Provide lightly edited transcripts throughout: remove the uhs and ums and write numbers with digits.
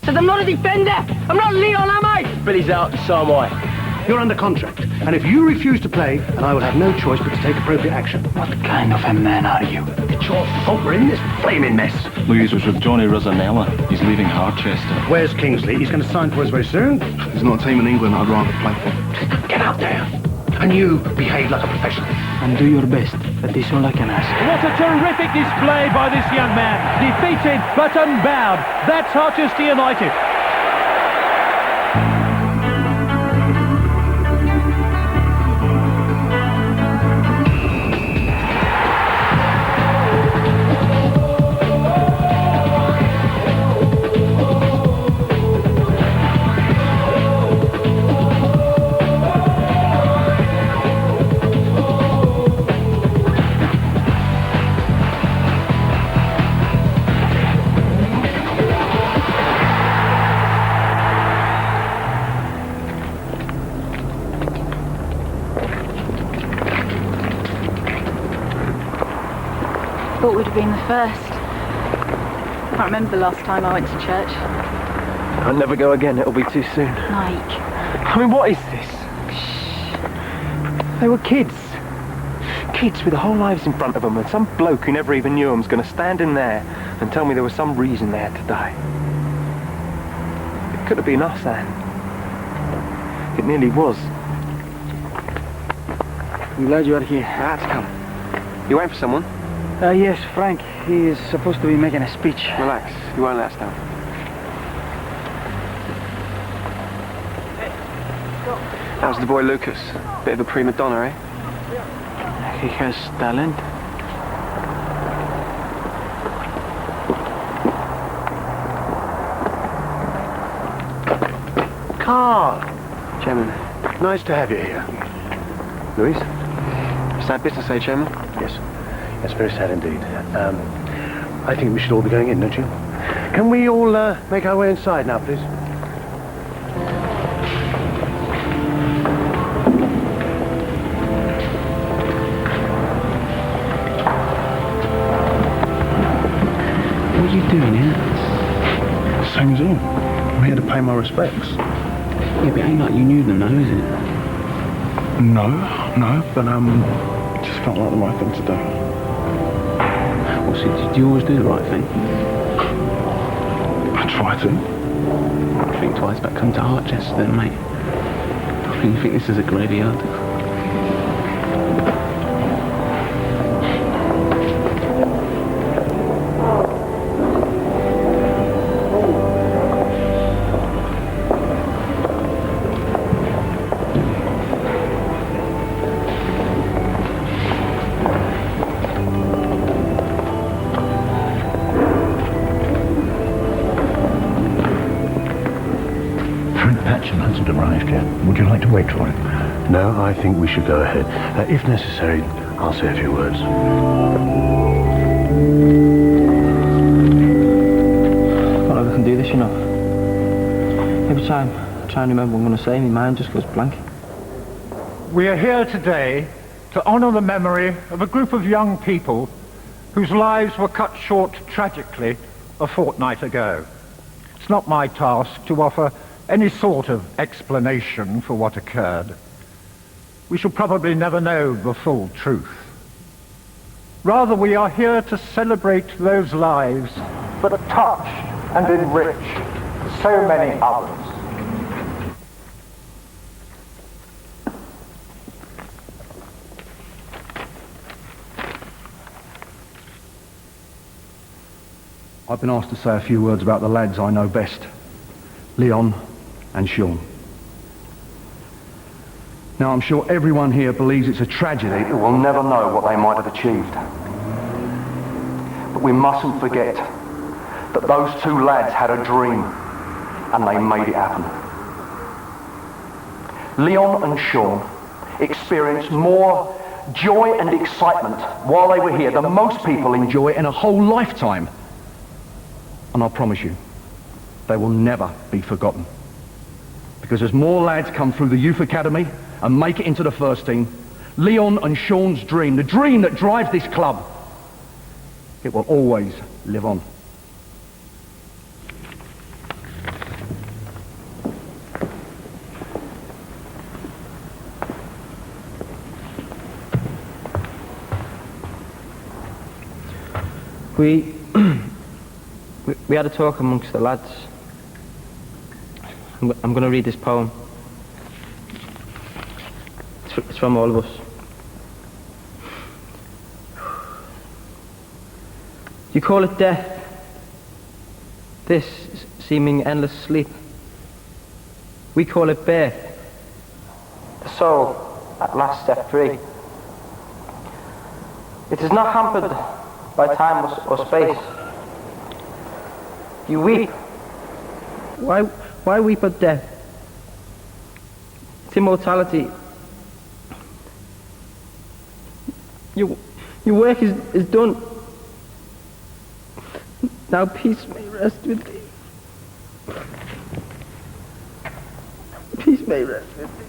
Said I'm not a defender. I'm not Leon, am I? Billy's out, so am I. You're under contract, and if you refuse to play, then I will have no choice but to take appropriate action. What kind of a man are you? It's your fault we're in this flaming mess. Louise was with Johnny Rosanella. He's leaving Harchester. Where's Kingsley? He's going to sign for us very soon. There's not a team in England I'd rather play for. Get out there, and you behave like a professional. And do your best. That is all I can ask. What a terrific display by this young man. Defeated but unbowed. That's Harchester United. Thought we'd have been the first. I can't remember the last time I went to church. I'll never go again, it'll be too soon. Mike. I mean, what is this? They were kids. Kids with their whole lives in front of them, and some bloke who never even knew them's going to stand in there and tell me there was some reason they had to die. It could have been us, Anne. It nearly was. I'm glad you are here. That's come. You waiting for someone? Yes, Frank. He is supposed to be making a speech. Relax, you won't let us down. That was the boy Lucas. Bit of a prima donna, eh? He has talent. Carl, Chairman. nice to have you here. Louise? Sad business, eh, Chairman? Yes. Yes, very sad indeed. I think we should all be going in, don't you? Can we all make our way inside now, please? What are you doing here? Same as you. I'm here to pay my respects. Yeah, but it ain't like you knew them, though, is it? No, but it just felt like the right thing to do. What's it? Do you always do the right thing? I try to. Think twice about coming to Harchester, then, mate. You think this is a graveyard? Hasn't arrived yet. Would you like to wait for him? No, I think we should go ahead. If necessary, I'll say a few words. Well, I can do this, you know. Every time I try and remember what I'm going to say, my mind just goes blank. We are here today to honour the memory of a group of young people whose lives were cut short tragically a fortnight ago. It's not my task to offer any sort of explanation for what occurred. We shall probably never know the full truth. Rather, we are here to celebrate those lives that have touched and enriched so many others. I've been asked to say a few words about the lads I know best. Leon and Sean. Now, I'm sure everyone here believes it's a tragedy. We'll never know what they might have achieved. But we mustn't forget that those two lads had a dream, and they made it happen. Leon and Sean experienced more joy and excitement while they were here than most people enjoy in a whole lifetime. And I promise you, they will never be forgotten. Because as more lads come through the Youth Academy and make it into the first team, Leon and Sean's dream, the dream that drives this club, it will always live on. We had a talk amongst the lads. I'm going to read this poem. It's from all of us. You call it death, this seeming endless sleep. We call it birth, the soul at last set free. It is not hampered by time or space. You weep. Why weep at death? It's immortality. Your work is done. Now peace may rest with thee. Peace may rest with thee.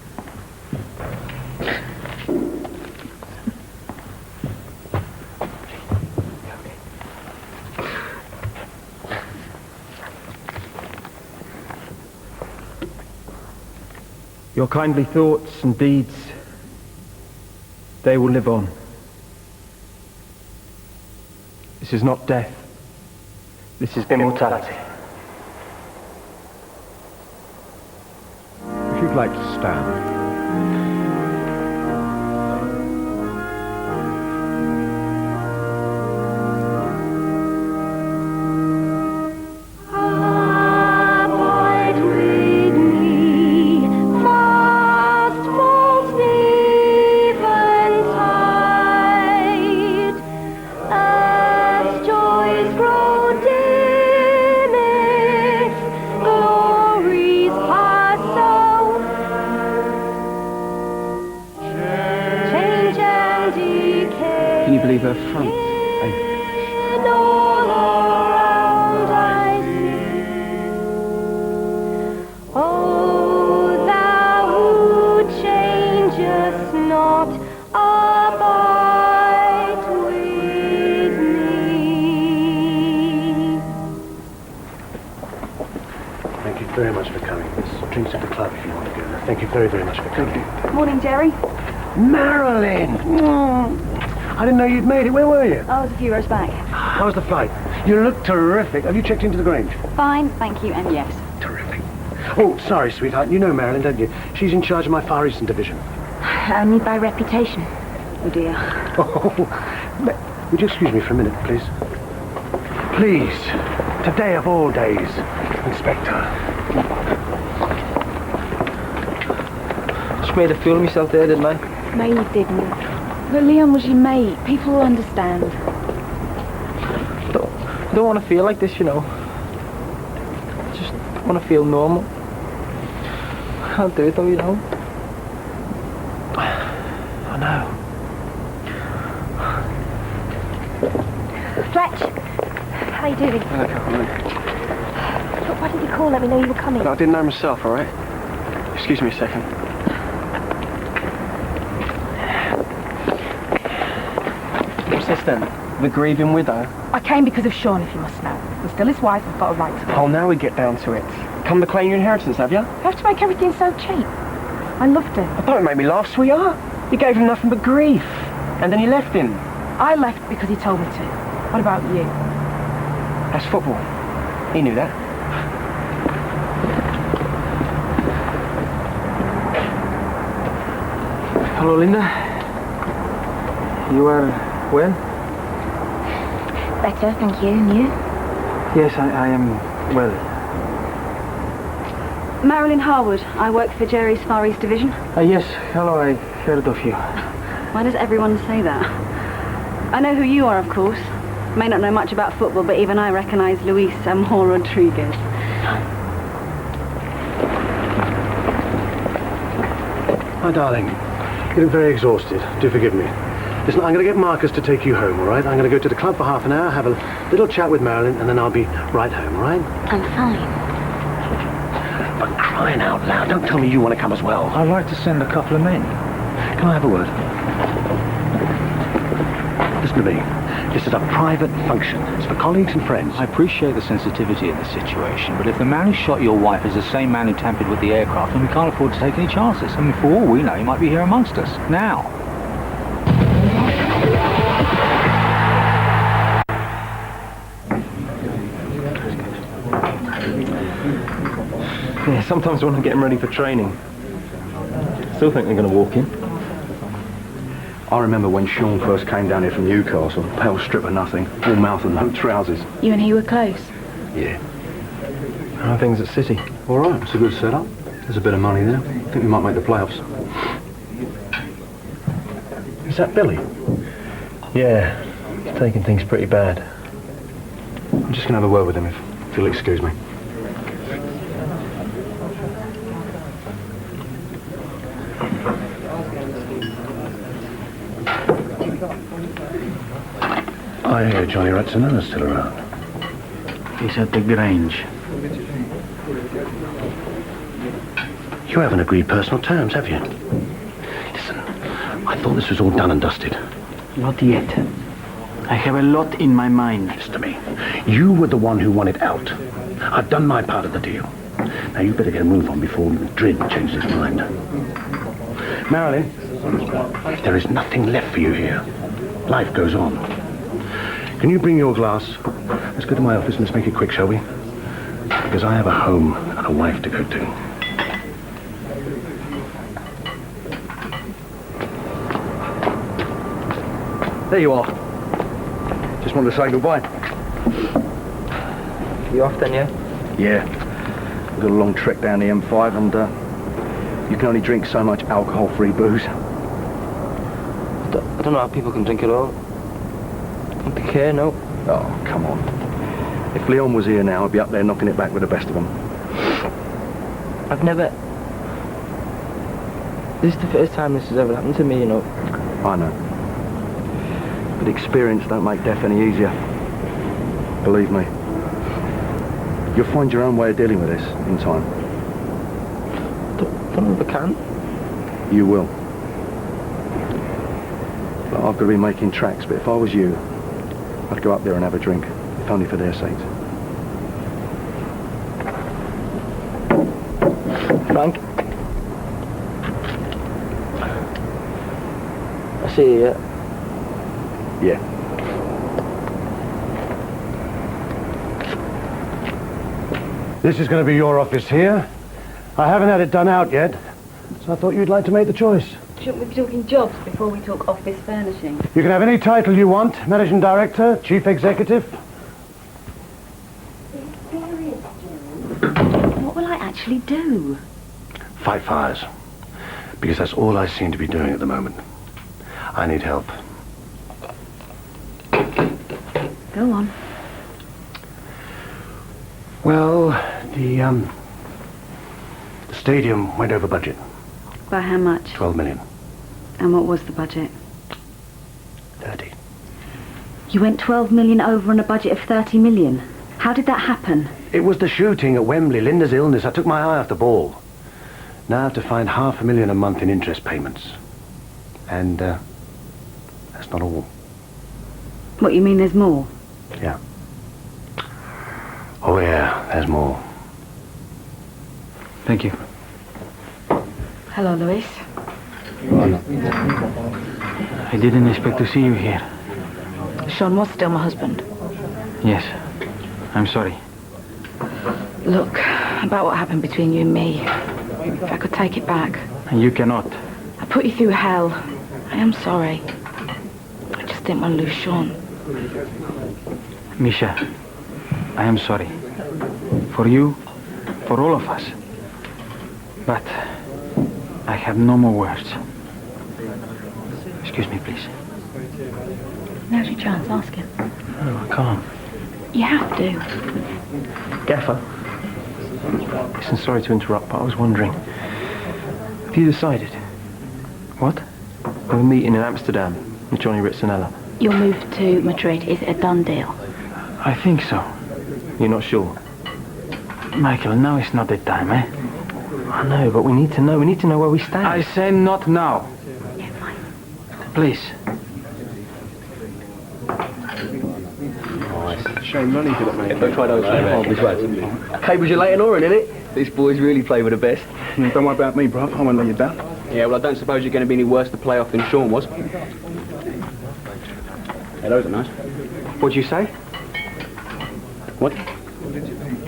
Your kindly thoughts and deeds, they will live on. This is not death. This is immortality. If you'd like to stand. Can you believe her front? Oh, thou who changest not, abide with me. Thank you very much for coming. There's drinks at the club if you want to go. Thank you very, very much for coming. Morning, Jerry. Marilyn! I didn't know you'd made it. Where were you? I was a few rows back. How was the flight? You look terrific. Have you checked into the Grange? Fine, thank you, and yes. Terrific. Oh, sorry, sweetheart. You know Marilyn, don't you? She's in charge of my Far Eastern division. Only by reputation. Oh dear. Oh, would you excuse me for a minute, please? Please. Today of all days, Inspector. Just made a fool of myself there, didn't I? No, you didn't. But Leon was your mate. People will understand. I don't want to feel like this, you know. I just want to feel normal. I can't do it though, you know. I know. Fletch, how you doing? Hello, Caroline. Look, why did you call? Let me know you were coming. I didn't know myself, all right? Excuse me a second. What's this then? The grieving widow? I came because of Sean, if you must know. I'm still his wife. I've got a right to. Oh, now we get down to it. Come to claim your inheritance, have you? You have to make everything so cheap. I loved him. Oh, don't make me laugh, sweetheart. You gave him nothing but grief. And then you left him. I left because he told me to. What about you? That's football. He knew that. Hello, Linda. You are well? Better, thank you. And you? Yes, I am well. Marilyn Harwood. I work for Jerry's Far East Division. Yes, hello, I heard of you. Why does everyone say that? I know who you are, of course. May not know much about football, but even I recognise Luis Amor Rodriguez. My darling, you look very exhausted. Do forgive me. Listen, I'm going to get Marcus to take you home, all right? I'm going to go to the club for half an hour, have a little chat with Marilyn, and then I'll be right home, all right? I'm fine. But crying out loud, don't tell me you want to come as well. I'd like to send a couple of men. Can I have a word? Listen to me. This is a private function. It's for colleagues and friends. I appreciate the sensitivity of the situation, but if the man who shot your wife is the same man who tampered with the aircraft, then we can't afford to take any chances. I mean, for all we know, he might be here amongst us. Now. Yeah, sometimes when I'm getting ready for training, still think they're going to walk in. I remember when Sean first came down here from Newcastle, pale strip of nothing, all mouth and no trousers. You and he were close? Yeah. How are things at City? All right, it's a good setup. There's a bit of money there. I think we might make the playoffs. Is that Billy? Yeah, he's taking things pretty bad. I'm just going to have a word with him, if you'll excuse me. I hear Johnny Ratzonella's still around. He's at the Grange. You haven't agreed personal terms, have you? Listen, I thought this was all done and dusted. Not yet. I have a lot in my mind. Listen to me. You were the one who wanted out. I've done my part of the deal. Now you better get a move on before Madrid changes his mind. Marilyn, there is nothing left for you here. Life goes on. Can you bring your glass? Let's go to my office and let's make it quick, shall we? Because I have a home and a wife to go to. There you are. Just wanted to say goodbye. You off then, yeah? Yeah. We've got a long trek down the M5 and you can only drink so much alcohol-free booze. I don't know how people can drink it all. Don't they care, no? Oh, come on. If Leon was here now, I'd be up there knocking it back with the best of them. I've never... This is the first time this has ever happened to me, you know. I know. But experience don't make death any easier. Believe me. You'll find your own way of dealing with this in time. Don't know if I can. You will. But I've got to be making tracks, but if I was you, I'd go up there and have a drink, if only for their sakes. Frank? I see you, yeah? Yeah. This is going to be your office here. I haven't had it done out yet, so I thought you'd like to make the choice. Shouldn't we be talking jobs before we talk office furnishing? You can have any title you want. Managing Director, Chief Executive. What will I actually do? Fight fires. Because that's all I seem to be doing at the moment. I need help. Go on. Well, the stadium went over budget. By how much? 12 million. And what was the budget? 30. You went 12 million over on a budget of 30 million. How did that happen? It was the shooting at Wembley, Linda's illness. I took my eye off the ball. Now I have to find $500,000 a month in interest payments. And, that's not all. What, you mean there's more? Yeah. Oh, yeah, there's more. Thank you. Hello, Luis. I didn't expect to see you here. Sean was still my husband. Yes. I'm sorry. Look, about what happened between you and me. If I could take it back. And you cannot. I put you through hell. I am sorry. I just didn't want to lose Sean. Misha, I am sorry. For you, for all of us. But I have no more words. Excuse me, please. Now's your chance, ask him. No, I can't. You have to. Gaffer. Listen, sorry to interrupt, but I was wondering. Have you decided? What? We're meeting in Amsterdam with Johnny Ratzonella. Your move to Madrid is a done deal. I think so. You're not sure? Michael, now is not the time, eh? I know, but we need to know. We need to know where we stand. I say not now. Yeah, fine. Please. Shame money for that, mate. Don't try those, mate. Cables are late and orange, innit? These boys really play with the best. Don't worry about me, bruv. I won't let you down. Yeah, well, I don't suppose you're going to be any worse to play off than Sean was. Hey, those are nice. What'd you say? What?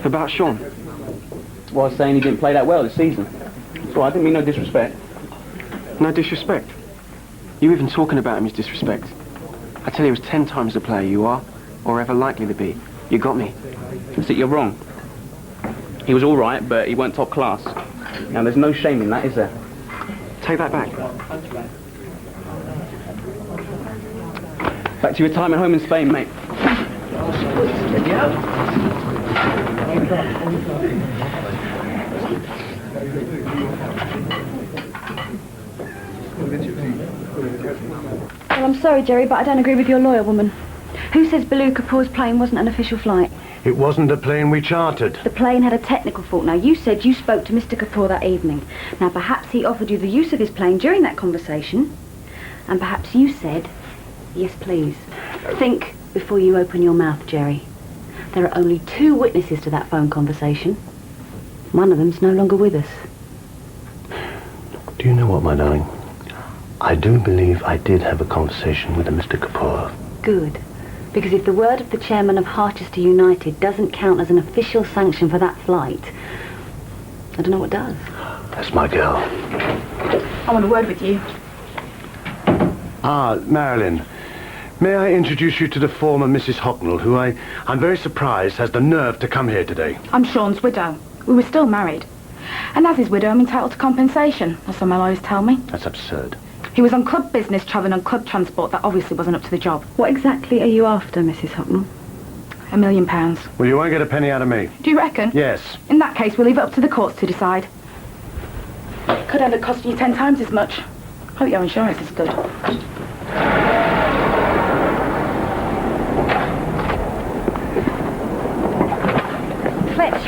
About Sean? why I was saying he didn't play that well this season. So I didn't mean no disrespect. No disrespect? You even talking about him is disrespect. I tell you, he was 10 times the player you are, or ever likely to be. You got me. That's it, you're wrong. He was all right, but he weren't top class. Now, there's no shame in that, is there? Take that back. Back to your retirement home in Spain, mate. Well, I'm sorry, Jerry, but I don't agree with your lawyer woman. Who says Baloo Kapoor's plane wasn't an official flight? It wasn't a plane we chartered. The plane had a technical fault. Now, you said you spoke to Mr. Kapoor that evening. Now, perhaps he offered you the use of his plane during that conversation. And perhaps you said, yes, please. Think before you open your mouth, Jerry. There are only 2 witnesses to that phone conversation. One of them's no longer with us. Do you know what, my darling? I do believe I did have a conversation with a Mr. Kapoor. Good. Because if the word of the chairman of Harchester United doesn't count as an official sanction for that flight, I don't know what does. That's my girl. I want a word with you. Ah, Marilyn. May I introduce you to the former Mrs. Hocknell, who I'm very surprised has the nerve to come here today. I'm Sean's widow. We were still married. And as his widow, I'm entitled to compensation, as some my lawyers tell me. That's absurd. He was on club business, travelling on club transport. That obviously wasn't up to the job. What exactly are you after, Mrs. Hocknell? £1 million. Well, you won't get a penny out of me. Do you reckon? Yes. In that case, we'll leave it up to the courts to decide. Could end up costing you 10 times as much. Hope your insurance is good. Fletch,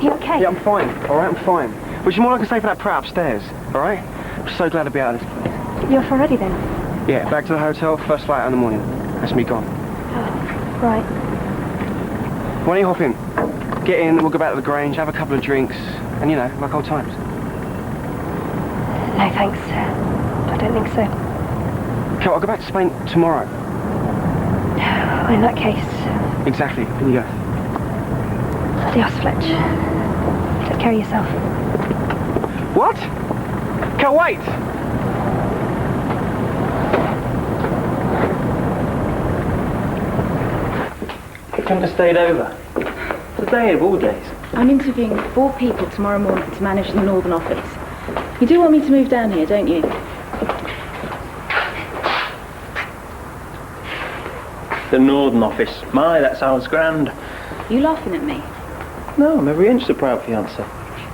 you okay? Yeah, I'm fine, all right? I'm fine. Which is more I can say for that prat upstairs, all right? I'm so glad to be out of this place. You're off already, then? Yeah, back to the hotel, first flight out in the morning. That's me gone. Oh, right. Why don't you hop in? Get in, we'll go back to the Grange, have a couple of drinks, and, you know, like old times. No, thanks. I don't think so. Okay, I'll go back to Spain tomorrow. In that case... Exactly, in you go. Adios, Fletch. Take care of yourself. What? Can't wait! You couldn't have stayed over. It's a day of all days. I'm interviewing 4 people tomorrow morning to manage the Northern office. You do want me to move down here, don't you? The Northern office. My, that sounds grand. You laughing at me? No, I'm every inch the proud fiancé.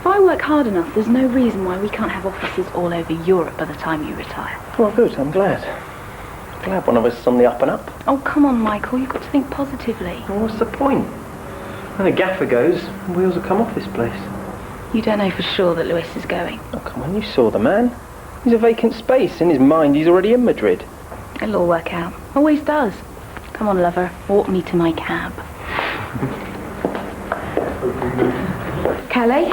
If I work hard enough, there's no reason why we can't have offices all over Europe by the time you retire. Well, good, I'm glad. Glad one of us is on the up and up. Oh, come on, Michael, you've got to think positively. Well, what's the point? When the gaffer goes, wheels will come off this place. You don't know for sure that Luis is going. Oh, come on, you saw the man. He's a vacant space. In his mind, he's already in Madrid. It'll all work out. Always does. Come on, lover, walk me to my cab. Kelly?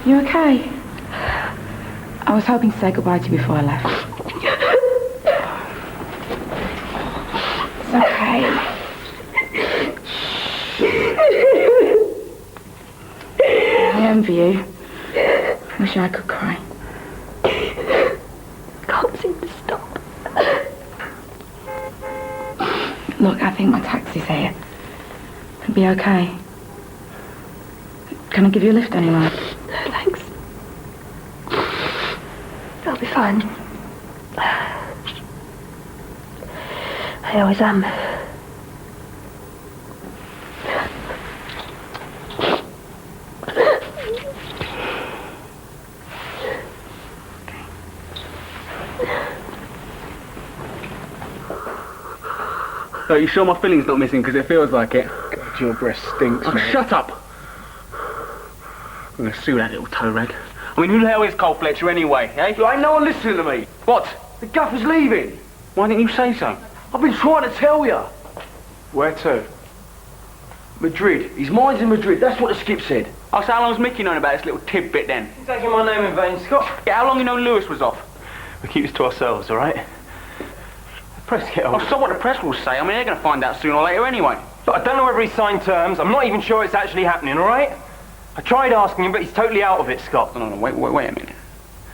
You okay? I was hoping to say goodbye to you before I left. It's okay. I envy you. Wish I could cry. Can't seem to stop. Look, I think my taxi's here. It'll be okay. Can I give you a lift anywhere? Thanks. I'll be fine. I always am. Are you sure my filling's not missing? Because it feels like it. God, your breath stinks, Oh, mate. shut up! I'm going to sue that little toe rag. I mean, who the hell is Cole Fletcher anyway, eh? Look, ain't no one listening to me. What? The gaffer's leaving. Why didn't you say so? I've been trying to tell you. Where to? Madrid. His mind's in Madrid. That's what the skip said. Oh, so how long's Mickey known about this little tidbit then? You're taking my name in vain, Scott. Yeah, how long you known Lewis was off? We keep this to ourselves, all right? The press get Oh, hold. so what the press will say. I mean, they're going to find out sooner or later anyway. Look, I don't know whether he signed terms. I'm not even sure it's actually happening, all right? I tried asking him, but he's totally out of it, Scott. No, wait a minute.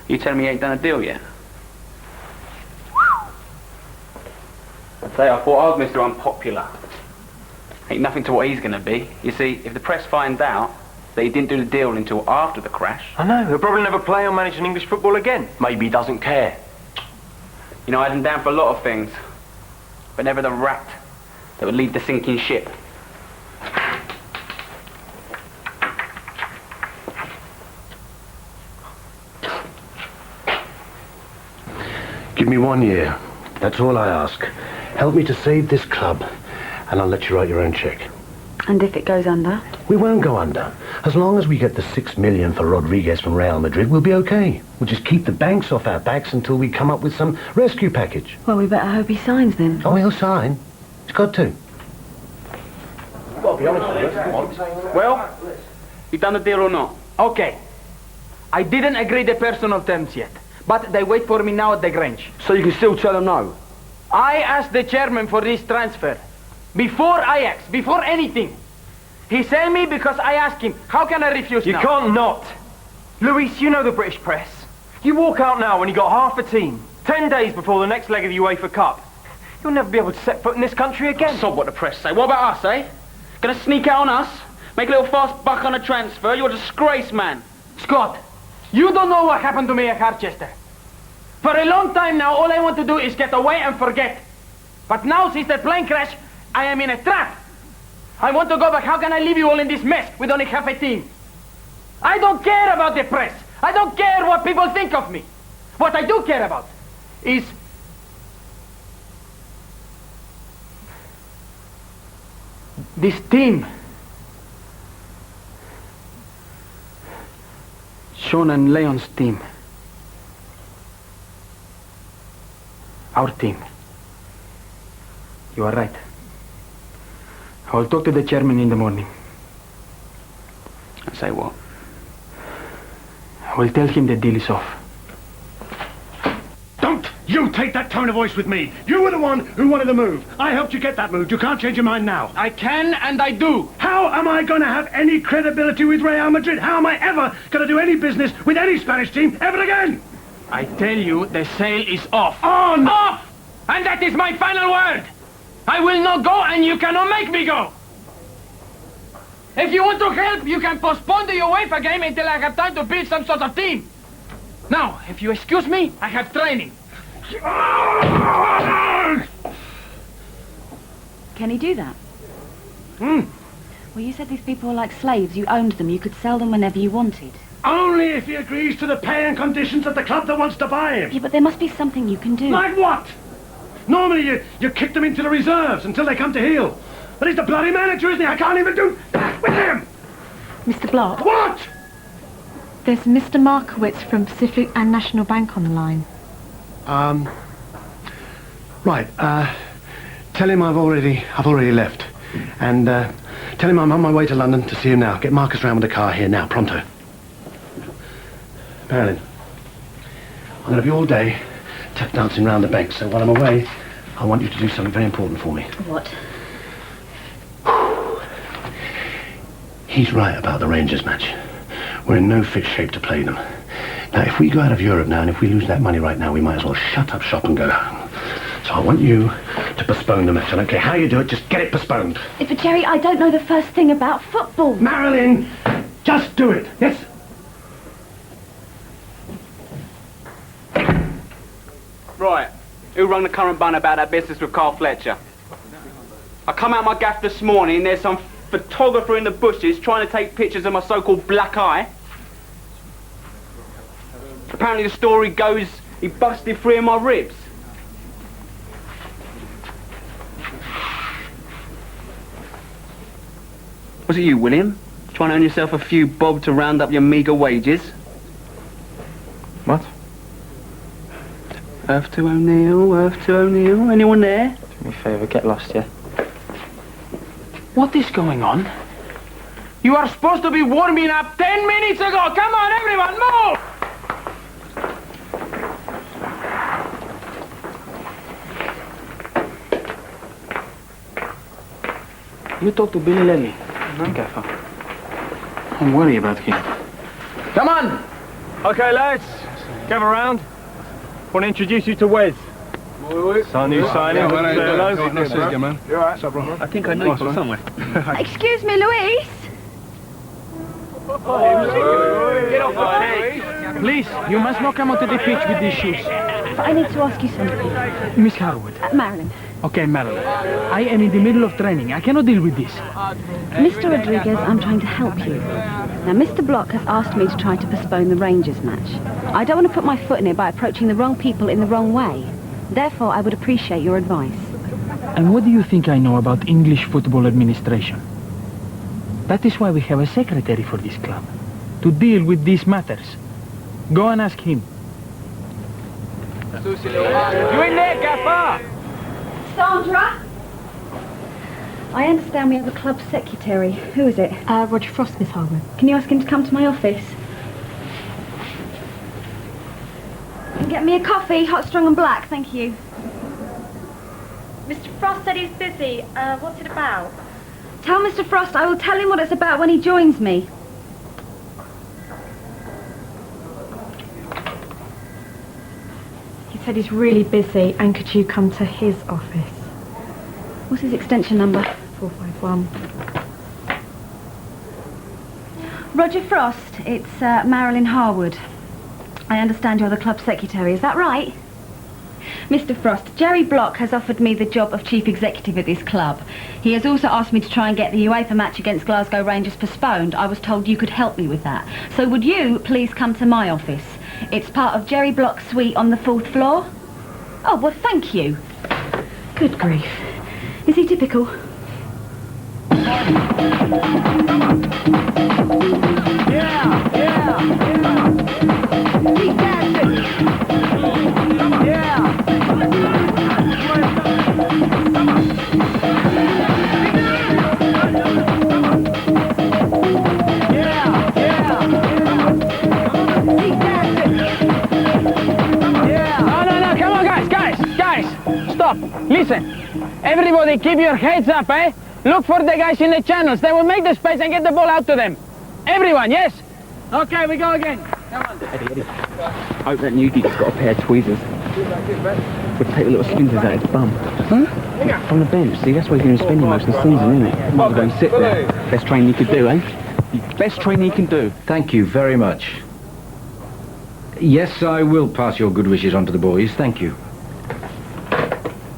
You telling me he ain't done a deal yet? Say, I thought I was Mr. Unpopular. Ain't nothing to what he's gonna be. You see, if the press find out that he didn't do the deal until after the crash... I know, he'll probably never play or manage an English football again. Maybe he doesn't care. You know, I had him down for a lot of things, but never the rat that would lead the sinking ship. Give me 1 year. That's all I ask. Help me to save this club, and I'll let you write your own check. And if it goes under? We won't go under. As long as we get the $6 million for Rodriguez from Real Madrid, we'll be okay. We'll just keep the banks off our backs until we come up with some rescue package. Well, we better hope he signs then. Oh, he'll sign. He's got to. You've got to be honest with us. Come on. Well, you done the deal or not? Okay. I didn't agree the personal terms yet, but they wait for me now at the Grange. So you can still tell them no? I asked the chairman for this transfer. Before Ajax, before anything. He sent me because I asked him. How can I refuse You now? can't not. Luis, you know the British press. You walk out now when you got half a team. 10 days before the next leg of the UEFA Cup. You'll never be able to set foot in this country again. Sod what the press say. What about us, eh? Gonna sneak out on us? Make a little fast buck on a transfer? You're a disgrace, man. Scott, you don't know what happened to me at Harchester. For a long time now, all I want to do is get away and forget. But now, since the plane crash, I am in a trap. I want to go back. How can I leave you all in this mess with only half a team? I don't care about the press. I don't care what people think of me. What I do care about is this team. Sean and Leon's team. Our team. You are right. I will talk to the chairman in the morning. And say what? I will tell him the deal is off. Don't you take that tone of voice with me. You were the one who wanted the move. I helped you get that move. You can't change your mind now. I can and I do. How am I going to have any credibility with Real Madrid? How am I ever going to do any business with any Spanish team ever again? I tell you, the sale is off. On! Off! And that is my final word. I will not go and you cannot make me go. If you want to help, you can postpone the UEFA game until I have time to build some sort of team. Now, if you excuse me, I have training. Can he do that? Well, you said these people were like slaves. You owned them. You could sell them whenever you wanted. Only if he agrees to the pay and conditions of the club that wants to buy him. Yeah, but there must be something you can do. Like what? Normally you kick them into the reserves until they come to heel. But he's the bloody manager, isn't he? I can't even do that with him! Mr. Block, What? there's Mr. Markowitz from Pacific and National Bank on the line. Right, tell him I've already left. And, tell him I'm on my way to London to see him now. Get Marcus round with the car here now, pronto. Marilyn, I'm going to be all day tap dancing round the bank, so while I'm away, I want you to do something very important for me. What? He's right about the Rangers match. We're in no fit shape to play them. Now, if we go out of Europe now, and if we lose that money right now, we might as well shut up shop and go home. So I want you to postpone the match. I don't care how you do it, just get it postponed. But Jerry, I don't know the first thing about football. Marilyn, just do it, yes? Right. Who rung the current bun about that business with Carl Fletcher? I come out my gaff this morning, there's some photographer in the bushes trying to take pictures of my so-called black eye. Apparently the story goes he busted 3 of my ribs. Was it you, William? Trying to earn yourself a few bob to round up your meagre wages? What? Earth to O'Neill, anyone there? Do me a favour, get lost, yeah? What is going on? You are supposed to be warming up 10 minutes ago! Come on, everyone, move! You talk to Billy Lely. No, Gaffer. I'm worried about him. Come on! Okay, lads. Gather round. Want to introduce you to Wes. Son who's signing. Say hello. You alright? I think I know you from somewhere. Excuse me, Louise. Get off my feet. Please, you must not come onto the pitch with these shoes. But I need to ask you something. Miss Harwood. Marilyn. Okay, Marilyn. I am in the middle of training. I cannot deal with this. Mr. Rodriguez, I'm trying to help you. Now, Mr. Block has asked me to try to postpone the Rangers match. I don't want to put my foot in it by approaching the wrong people in the wrong way. Therefore, I would appreciate your advice. And what do you think I know about English football administration? That is why we have a secretary for this club. To deal with these matters. Go and ask him. You in there, Gaffer? Sandra? I understand we have a club secretary. Who is it? Roger Frost, Miss Harwood. Can you ask him to come to my office? And get me a coffee, hot, strong and black, thank you. Mr. Frost said he's busy. What's it about? Tell Mr. Frost I will tell him what it's about when he joins me. He said he's really busy, and could you come to his office? What's his extension number? 451. Roger Frost, it's Marilyn Harwood. I understand you're the club secretary, is that right? Mr. Frost, Jerry Block has offered me the job of chief executive at this club. He has also asked me to try and get the UEFA match against Glasgow Rangers postponed. I was told you could help me with that. So would you please come to my office? It's part of Jerry Block's suite on the 4th floor. Oh, well, thank you. Good grief. Is he typical? Keep dancing. No, come on, guys, stop. Listen, everybody keep your heads up, eh? Look for the guys in the channels. They will make the space and get the ball out to them. Everyone, yes? Okay, we go again. Come on. Eddie. I hope that new geek's got a pair of tweezers. We'll take the little splinters out his bum. Huh? From the bench. See, that's where he's going to spend most of the season, isn't it? Might as well go and sit there. Best training he could do, eh? Best training he can do. Thank you very much. Yes, I will pass your good wishes on to the boys. Thank you.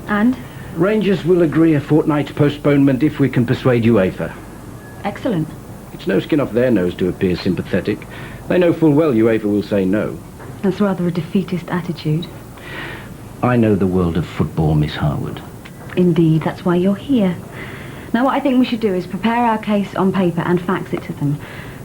And? Rangers will agree a fortnight's postponement if we can persuade UEFA. Excellent. It's no skin off their nose to appear sympathetic. They know full well UEFA will say no. That's rather a defeatist attitude. I know the world of football, Miss Harwood. Indeed, that's why you're here. Now, what I think we should do is prepare our case on paper and fax it to them.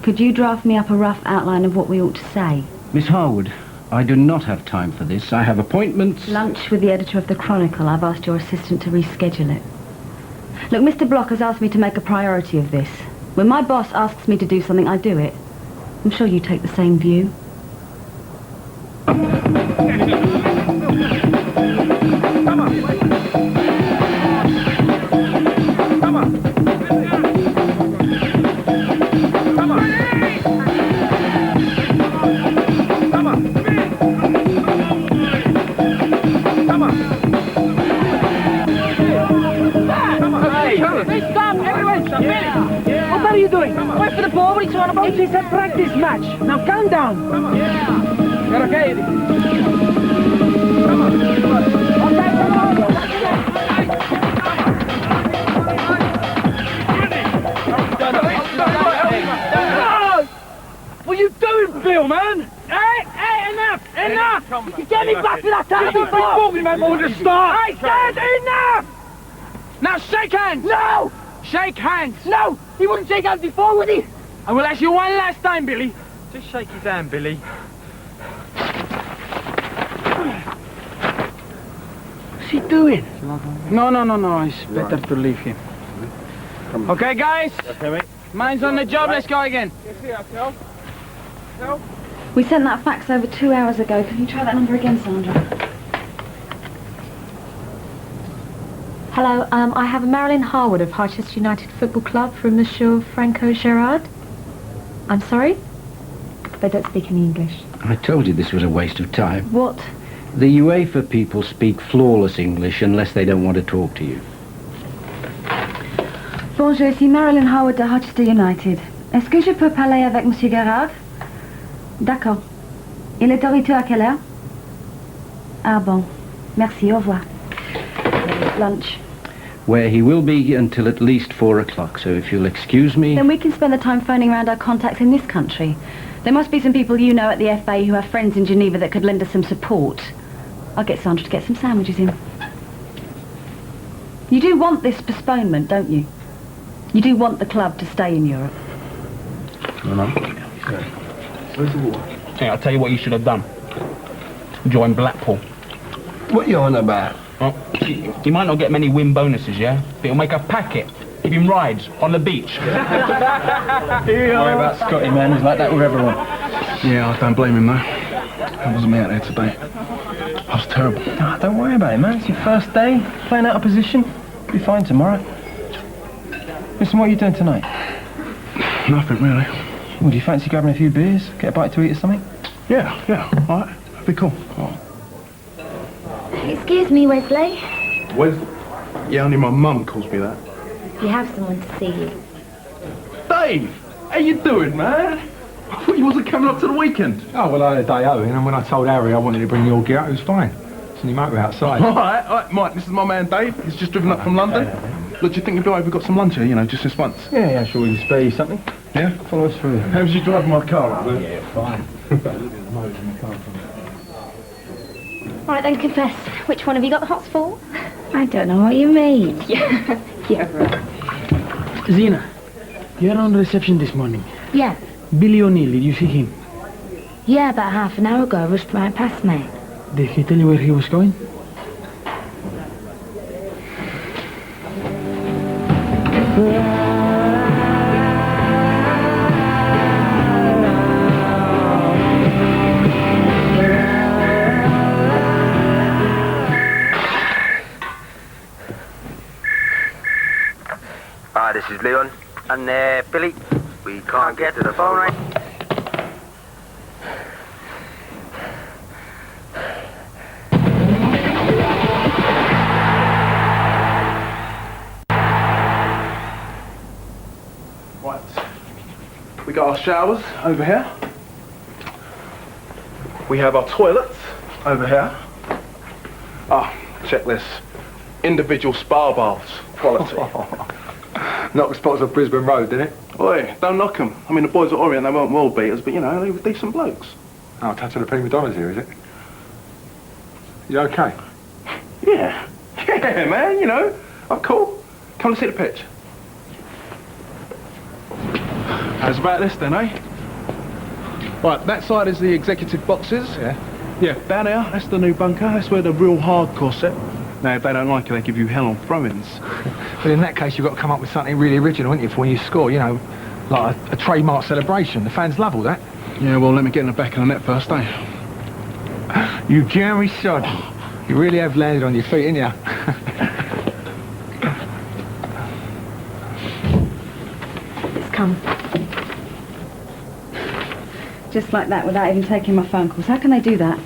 Could you draft me up a rough outline of what we ought to say? Miss Harwood, I do not have time for this. I have appointments. Lunch with the editor of the Chronicle. I've asked your assistant to reschedule it. Look, Mr. Block has asked me to make a priority of this. When my boss asks me to do something, I do it. I'm sure you take the same view. What are you doing? Wait for the ball. What are you talking about? It is a practice match. Now calm down. You're okay, Eddie? Okay, come on. What are you doing, Bill, man? Hey, enough! You get me back to that time before! Remember the start! I said enough! Now shake hands! No! Shake hands! No! He wouldn't shake hands before, would he? I will ask you one last time, Billy. Just shake his hand, Billy. What's he doing? No. It's better to leave him. Okay, guys? Okay, mate. Mine's on the job. Let's go again. We sent that fax over 2 hours ago. Can you try that number again, Sandra? Hello, I have a Marilyn Harwood of Harchester United Football Club from Monsieur Franco Gerard. I'm sorry? They don't speak any English. I told you this was a waste of time. What? The UEFA people speak flawless English unless they don't want to talk to you. Bonjour, ici Marilyn Harwood de Harchester United. Est-ce que je peux parler avec Monsieur Gerard? D'accord. Il est de retour à quelle heure? Ah bon. Merci, au revoir. Lunch. Where he will be until at least 4 o'clock, so if you'll excuse me... Then we can spend the time phoning around our contacts in this country. There must be some people you know at the FA who have friends in Geneva that could lend us some support. I'll get Sandra to get some sandwiches in. You do want this postponement, don't you? You do want the club to stay in Europe. No. Where's the water? Hey, I'll tell you what you should have done. Join Blackpool. What are you on about? Well, you might not get many win bonuses, yeah? But you'll make a packet. Give him rides on the beach. Don't worry about Scotty, man. He's like that with everyone. Yeah, I don't blame him, though. That wasn't me out there today. I was terrible. Oh, don't worry about it, man. It's your first day, playing out of position. You'll be fine tomorrow. Listen, what are you doing tonight? Nothing, really. Well, do you fancy grabbing a few beers? Get a bite to eat or something? Yeah, all right. That'd be cool. Oh. Excuse me, Wesley. Wesley? Yeah, only my mum calls me that. You have someone to see you. Dave! How you doing, man? I thought you wasn't coming up to the weekend. Oh, well, I had a day out, and when I told Harry I wanted to bring your gear out, it was fine. It's only motor outside. All right, Mike, this is my man Dave. He's just driven up from London. Look, do you think we've got some lunch here, you know, just this once? Yeah, sure, we can spare you something. Yeah? Follow us through. How was you driving my car up there? Yeah, fine. Right then, confess. Which one have you got the hots for? I don't know what you mean. Yeah, right. Zina, you're on reception this morning. Yeah. Billy O'Neill, did you see him? Yeah, about half an hour ago, rushed right past me. Did he tell you where he was going? Hi, this is Leon. And Billy, we can't get to the phone right. We got our showers over here. We have our toilets over here. Ah, check this. Individual spa baths. Quality. Knocked the spots off Brisbane Road, didn't it? Oi, don't knock them. I mean, the boys at Orient, they weren't world beaters, but, you know, they were decent blokes. Oh, touch of the prima donnas here, is it? You okay? Yeah. Yeah, man, you know. I'm cool. Come and see the pitch. How's about this then, eh? Right, that side is the executive boxes. Yeah. Yeah, down there, that's the new bunker. That's where the real hardcore sit. Now, if they don't like it, they give you hell on throw-ins. But in that case, you've got to come up with something really original, haven't you, for when you score, you know, like a trademark celebration. The fans love all that. Yeah, well, let me get in the back of the net first, eh? You Jeremy sod. You really have landed on your feet, ain't you? It's come. Just like that, without even taking my phone calls. How can they do that?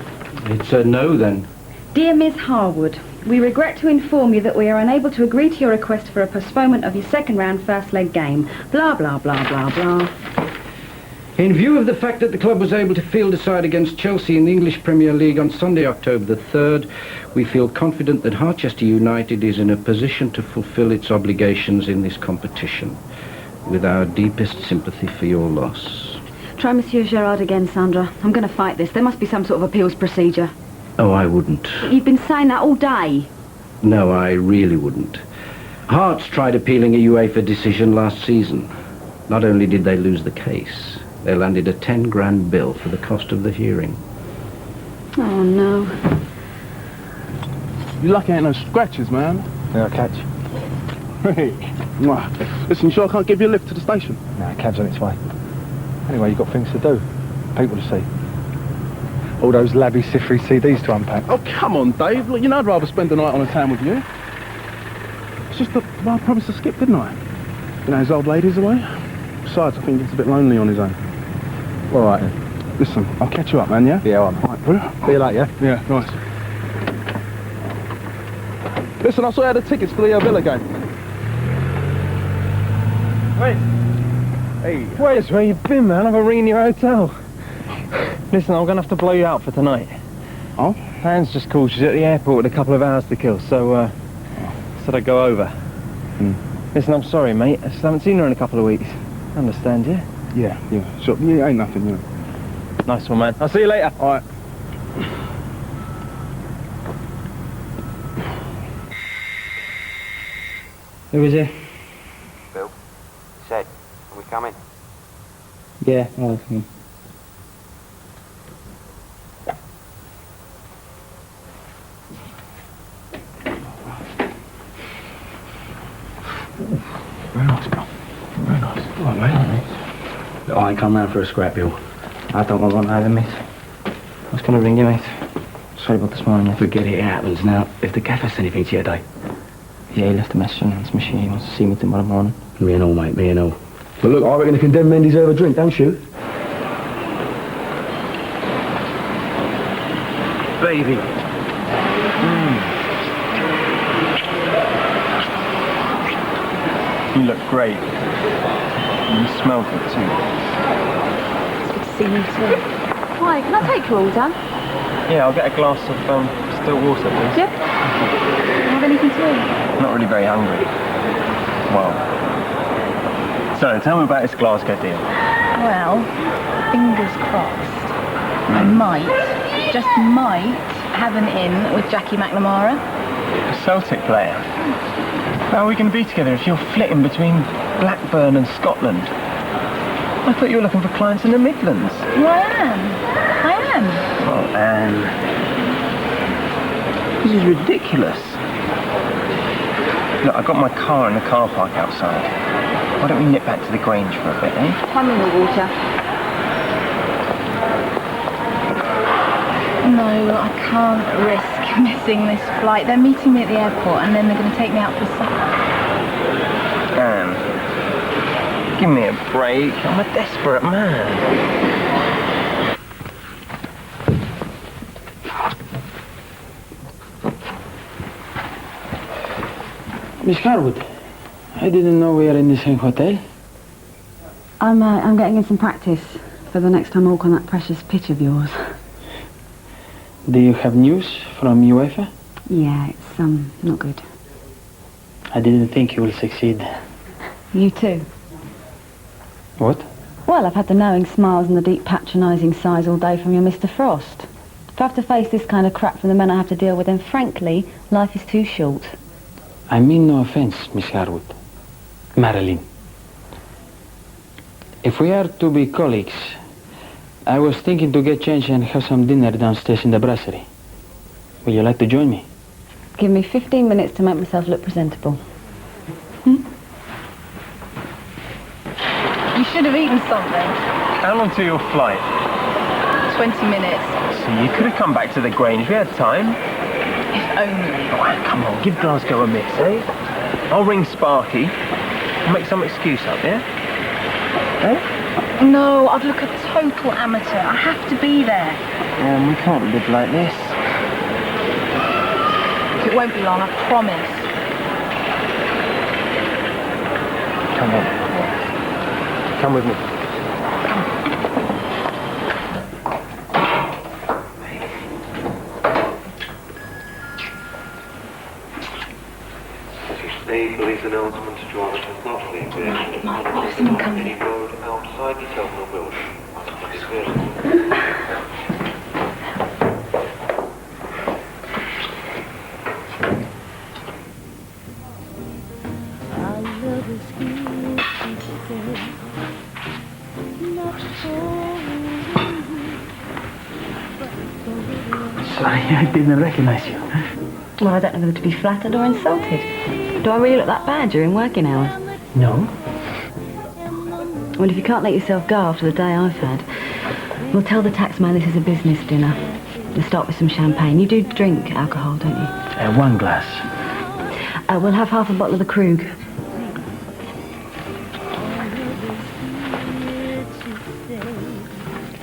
It's a no, then. Dear Ms. Harwood, we regret to inform you that we are unable to agree to your request for a postponement of your second round first leg game. Blah, blah, blah, blah, blah. In view of the fact that the club was able to field a side against Chelsea in the English Premier League on Sunday, October the 3rd, we feel confident that Harchester United is in a position to fulfil its obligations in this competition, with our deepest sympathy for your loss. Try Monsieur Gerard again, Sandra. I'm going to fight this. There must be some sort of appeals procedure. Oh, I wouldn't. You've been saying that all day. No, I really wouldn't. Hearts tried appealing a UEFA decision last season. Not only did they lose the case, they landed a 10 grand bill for the cost of the hearing. Oh, no. You lucky ain't no scratches, man. Yeah, catch. Hey, listen, you sure I can't give you a lift to the station? Nah, cab's on its way. Anyway, you've got things to do. People to see. All those labby Sifri CDs to unpack. Oh, come on, Dave. Look, you know I'd rather spend the night on a town with you. It's just that I promised to Skip, didn't I? You know, his old lady's away. Besides, I think he's a bit lonely on his own. All right, then. Listen, I'll catch you up, man, yeah? Yeah, all right, bro. See you later, yeah? Yeah, nice. Listen, I saw you had the tickets for the Villa game. Wait. Hey. Where's where you been, man? I've been ringing your hotel. Listen, I'm gonna have to blow you out for tonight. Oh? Anne's just called. She's at the airport with a couple of hours to kill, so, said I'd go over. Listen, I'm sorry, mate. I just haven't seen her in a couple of weeks. I understand, yeah? Yeah, sure. Yeah, ain't nothing, you know. Nice one, man. I'll see you later. All right. Who is it? Bill. Said, are we coming? Yeah, I'll come. Very nice, Bill. Very nice. All right, mate. Look, I ain't come round for a scrap, Bill. I don't want one either, mate. I was going to ring you, mate. Sorry about this morning. Forget it happens now. If the gaffer said anything to you today. Yeah, he left a message on his machine. He wants to see me tomorrow morning. Me and all, mate, me and all. But look, I reckon the condemned men deserve a drink, don't you? Baby. You look great. You smell good too. It's good to see you too. Hi, can I take your order? Yeah, I'll get a glass of still water, please. Yep. Do you have anything to eat? Not really very hungry. Well. So, tell me about this Glasgow deal. Well, fingers crossed. I might, just might, have an in with Jackie McNamara. A Celtic player? How are we going to be together if you're flitting between Blackburn and Scotland? I thought you were looking for clients in the Midlands. Well, I am. Oh, Anne. This is ridiculous. Look, I've got my car in the car park outside. Why don't we nip back to the Grange for a bit, eh? Come in the water. No, I can't risk missing this flight. They're meeting me at the airport and then they're going to take me out for supper. Anne, give me a break. I'm a desperate man. Miss Harwood, I didn't know we were in the same hotel. I'm getting in some practice for the next time I walk on that precious pitch of yours. Do you have news from UEFA? Yeah, it's not good. I didn't think you will succeed. You too. What? Well, I've had the knowing smiles and the deep patronising sighs all day from your Mr. Frost. If I have to face this kind of crap from the men I have to deal with, then frankly, life is too short. I mean no offense, Miss Harwood. Marilyn. If we are to be colleagues, I was thinking to get changed and have some dinner downstairs in the brasserie. Will you like to join me? Give me 15 minutes to make myself look presentable. You should have eaten something. How long till your flight? 20 minutes. So you could have come back to the Grange. We had time. If only. Oh, come on, give Glasgow a miss, eh? I'll ring Sparky and make some excuse up, yeah? Eh? No, I'd look a total amateur. I have to be there. We can't live like this. It won't be long, I promise. Come on. Come with me. The police announcement to all has not been made on any road outside the terminal building. Sorry, I didn't recognize you. Well, I don't know whether to be flattered or insulted. Do I really look that bad during working hours? No. Well, if you can't let yourself go after the day I've had, we'll tell the taxman this is a business dinner. We'll start with some champagne. You do drink alcohol, don't you? One glass. We'll have half a bottle of the Krug.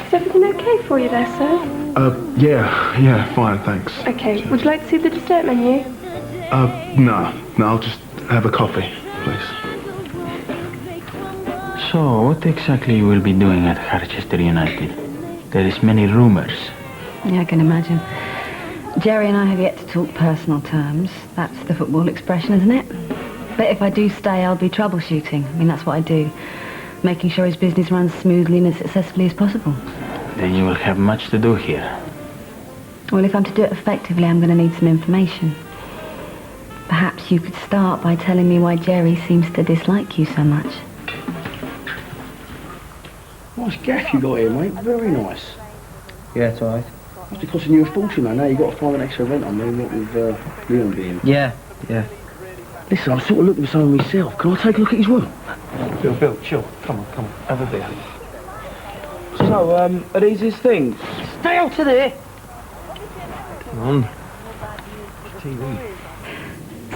Is everything okay for you there, sir? Yeah, fine, thanks. Okay, would you like to see the dessert menu? No, I'll just have a coffee, please. So, what exactly you will be doing at Harchester United? There is many rumors. Yeah, I can imagine. Jerry and I have yet to talk personal terms. That's the football expression, isn't it? But if I do stay, I'll be troubleshooting. I mean, that's what I do. Making sure his business runs smoothly and as successfully as possible. Then you will have much to do here. Well, if I'm to do it effectively, I'm going to need some information. Perhaps you could start by telling me why Jerry seems to dislike you so much. Nice gaff you got here, mate. Very nice. Yeah, it's alright. Must be costing you a fortune, though. Now you've got to find an extra rent on me, what with Leon being. Yeah. Listen, I'm sort of looking for someone myself. Can I take a look at his room? Bill, chill. Come on. Have a beer. So, are these his things? Stay out of there! Come on. TV.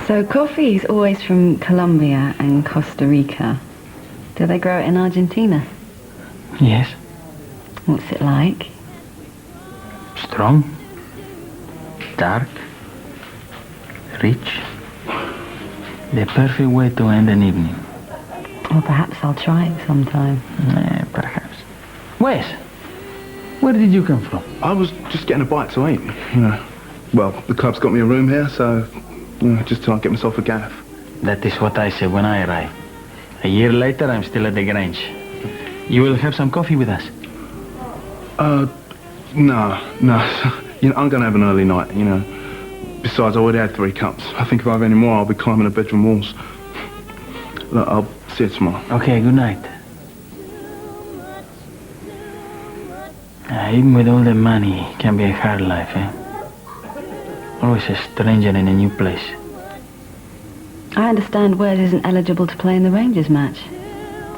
So coffee is always from Colombia and Costa Rica. Do they grow it in Argentina? Yes. What's it like? Strong. Dark. Rich. The perfect way to end an evening. Well, perhaps I'll try it sometime. Perhaps. Wes, where did you come from? I was just getting a bite to eat, you know. Well, the club's got me a room here, so, you know, just trying to get myself a gaff. That is what I said when I arrived. A year later, I'm still at the Grange. You will have some coffee with us? No. You know, I'm going to have an early night, you know. Besides, I already had 3 cups. I think if I have any more, I'll be climbing the bedroom walls. Look, I'll see you tomorrow. Okay, good night. Even with all the money, it can be a hard life, eh? Always a stranger in a new place. I understand Wes isn't eligible to play in the Rangers match.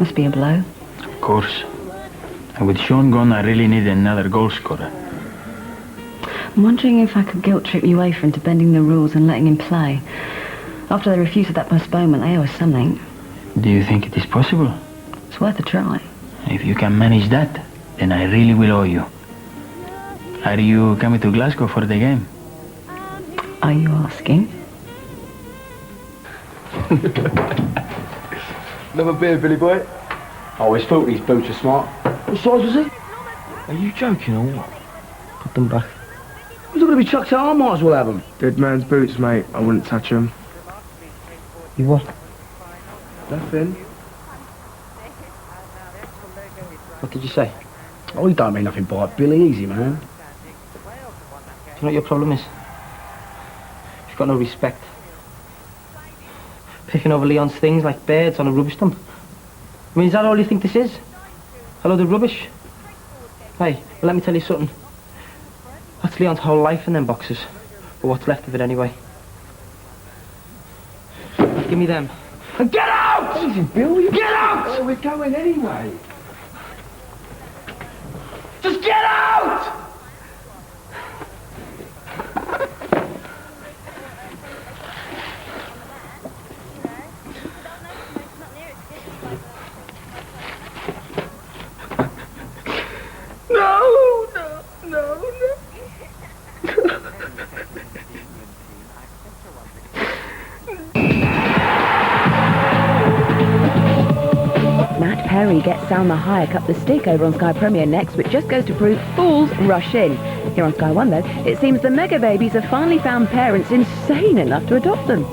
Must be a blow. Of course. And with Sean gone, I really need another goal scorer. I'm wondering if I could guilt trip UEFA into bending the rules and letting him play. After they refused that postponement, they owe us something. Do you think it is possible? It's worth a try. If you can manage that, then I really will owe you. Are you coming to Glasgow for the game? Are you asking? Another beer, Billy boy. I always thought these boots were smart. What size was he? Are you joking or what? Put them back. He's not going to be chucked out. I might as well have them. Dead man's boots, mate. I wouldn't touch them. You what? Nothing. What did you say? Oh, he don't mean nothing by it, Billy. Easy, man. Do you know what your problem is? You've got no respect. Picking over Leon's things like birds on a rubbish dump. I mean, is that all you think this is? A load of rubbish? Hey, well, let me tell you something. That's Leon's whole life in them boxes. Or what's left of it anyway. Give me them. And get out! Easy, Bill. You get out! Where are we going anyway? Just get out! No. Matt Perry gets Salma Hayek up the stick over on Sky Premier next, which just goes to prove fools rush in. Here on Sky One, though, it seems the mega babies have finally found parents insane enough to adopt them.